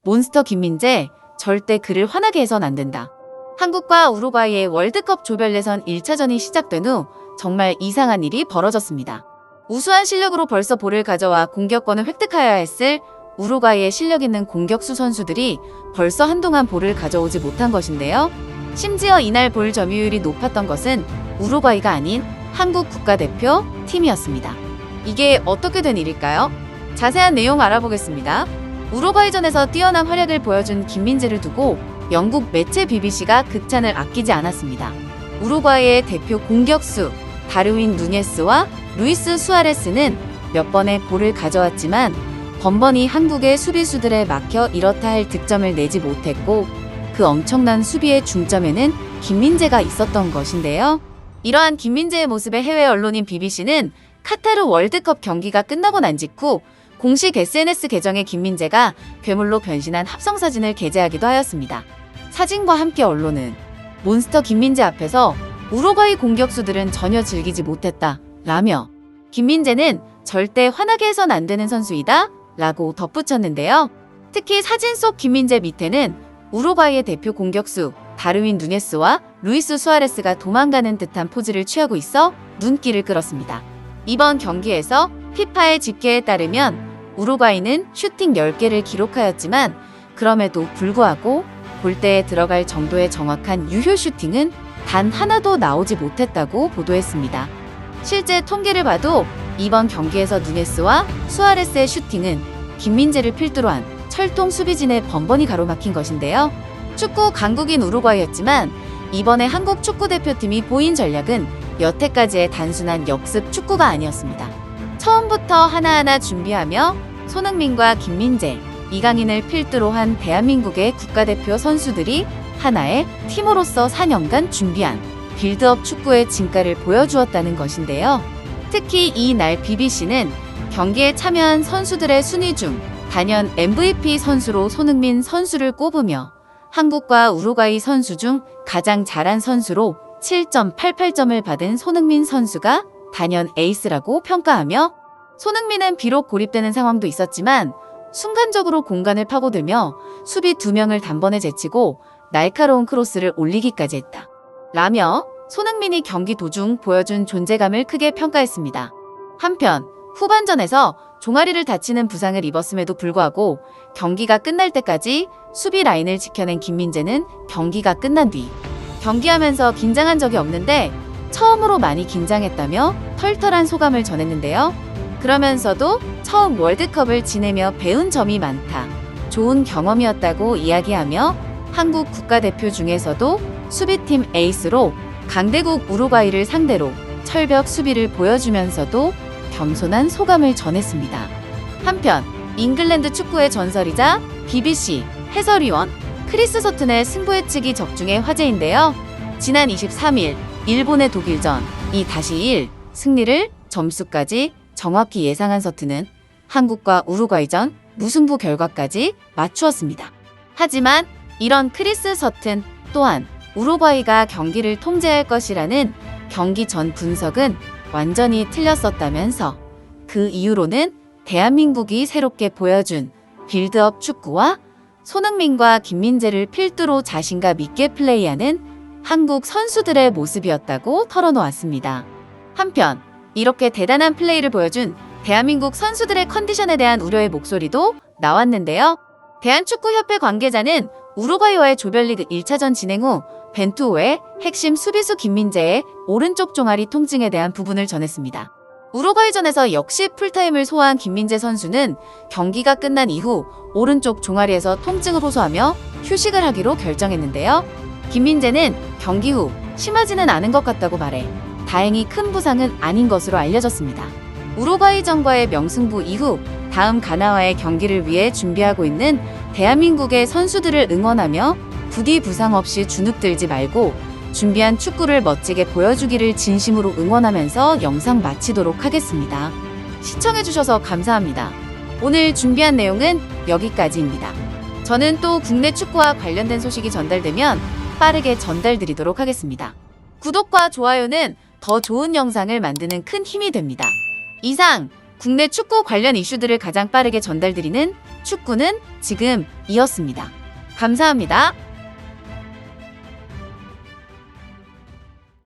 몬스터 김민재, 절대 그를 화나게 해선 안 된다. 한국과 우루과이의 월드컵 조별 예선 1차전이 시작된 후 정말 이상한 일이 벌어졌습니다. 우수한 실력으로 벌써 볼을 가져와 공격권을 획득하여야 했을 우루과이의 실력 있는 공격수 선수들이 벌써 한동안 볼을 가져오지 못한 것인데요. 심지어 이날 볼 점유율이 높았던 것은 우루과이가 아닌 한국 국가대표 팀이었습니다. 이게 어떻게 된 일일까요? 자세한 내용 알아보겠습니다. 우루과이전에서 뛰어난 활약을 보여준 김민재를 두고 영국 매체 BBC가 극찬을 아끼지 않았습니다. 우루과이의 대표 공격수 다르윈 누네스와 루이스 수아레스는 몇 번의 볼을 가져왔지만 번번이 한국의 수비수들에 막혀 이렇다 할 득점을 내지 못했고 그 엄청난 수비의 중점에는 김민재가 있었던 것인데요. 이러한 김민재의 모습에 해외 언론인 BBC는 카타르 월드컵 경기가 끝나고 난 직후 공식 SNS 계정에 김민재가 괴물로 변신한 합성사진을 게재하기도 하였습니다. 사진과 함께 언론은 몬스터 김민재 앞에서 우루과이 공격수들은 전혀 즐기지 못했다 라며 김민재는 절대 화나게 해선 안 되는 선수이다 라고 덧붙였는데요. 특히 사진 속 김민재 밑에는 우루과이의 대표 공격수 다르윈 누네스와 루이스 수아레스가 도망가는 듯한 포즈를 취하고 있어 눈길을 끌었습니다. 이번 경기에서 피파의 집계에 따르면 우루과이는 슈팅 10개를 기록하였지만 그럼에도 불구하고 골대에 들어갈 정도의 정확한 유효 슈팅은 단 하나도 나오지 못했다고 보도했습니다. 실제 통계를 봐도 이번 경기에서 누네스와 수아레스의 슈팅은 김민재를 필두로 한 철통 수비진에 번번이 가로막힌 것인데요. 축구 강국인 우루과이였지만 이번에 한국 축구대표팀이 보인 전략은 여태까지의 단순한 역습 축구가 아니었습니다. 처음부터 하나하나 준비하며 손흥민과 김민재, 이강인을 필두로 한 대한민국의 국가대표 선수들이 하나의 팀으로서 4년간 준비한 빌드업 축구의 진가를 보여주었다는 것인데요. 특히 이날 BBC는 경기에 참여한 선수들의 순위 중 단연 MVP 선수로 손흥민 선수를 꼽으며 한국과 우루과이 선수 중 가장 잘한 선수로 7.88점을 받은 손흥민 선수가 단연 에이스라고 평가하며 손흥민은 비록 고립되는 상황도 있었지만 순간적으로 공간을 파고들며 수비 2명을 단번에 제치고 날카로운 크로스를 올리기까지 했다. 라며 손흥민이 경기 도중 보여준 존재감을 크게 평가했습니다. 한편 후반전에서 종아리를 다치는 부상을 입었음에도 불구하고 경기가 끝날 때까지 수비 라인을 지켜낸 김민재는 경기가 끝난 뒤 경기하면서 긴장한 적이 없는데 처음으로 많이 긴장했다며 털털한 소감을 전했는데요. 그러면서도 처음 월드컵을 지내며 배운 점이 많다. 좋은 경험이었다고 이야기하며 한국 국가대표 중에서도 수비팀 에이스로 강대국 우루과이를 상대로 철벽 수비를 보여주면서도 겸손한 소감을 전했습니다. 한편 잉글랜드 축구의 전설이자 BBC 해설위원 크리스 서튼의 승부 예측이 적중의 화제인데요. 지난 23일 일본의 독일전 2-1 승리를 점수까지 정확히 예상한 서튼은 한국과 우루과이전 무승부 결과까지 맞추었습니다. 하지만 이런 크리스 서튼 또한 우루과이가 경기를 통제할 것이라는 경기 전 분석은 완전히 틀렸었다면서 그 이유로는 대한민국이 새롭게 보여준 빌드업 축구와 손흥민과 김민재를 필두로 자신감 있게 플레이하는 한국 선수들의 모습이었다고 털어놓았습니다. 한편 이렇게 대단한 플레이를 보여준 대한민국 선수들의 컨디션에 대한 우려의 목소리도 나왔는데요. 대한축구협회 관계자는 우루과이와의 조별리그 1차전 진행 후 벤투호의 핵심 수비수 김민재의 오른쪽 종아리 통증에 대한 부분을 전했습니다. 우루과이전에서 역시 풀타임을 소화한 김민재 선수는 경기가 끝난 이후 오른쪽 종아리에서 통증을 호소하며 휴식을 하기로 결정했는데요. 김민재는 경기 후 심하지는 않은 것 같다고 말해 다행히 큰 부상은 아닌 것으로 알려졌습니다. 우루과이전과의 명승부 이후 다음 가나와의 경기를 위해 준비하고 있는 대한민국의 선수들을 응원하며 부디 부상 없이 주눅들지 말고 준비한 축구를 멋지게 보여주기를 진심으로 응원하면서 영상 마치도록 하겠습니다. 시청해주셔서 감사합니다. 오늘 준비한 내용은 여기까지입니다. 저는 또 국내 축구와 관련된 소식이 전달되면 빠르게 전달드리도록 하겠습니다. 구독과 좋아요는 더 좋은 영상을 만드는 큰 힘이 됩니다. 이상 국내 축구 관련 이슈들을 가장 빠르게 전달드리는 축구는 지금이었습니다. 감사합니다.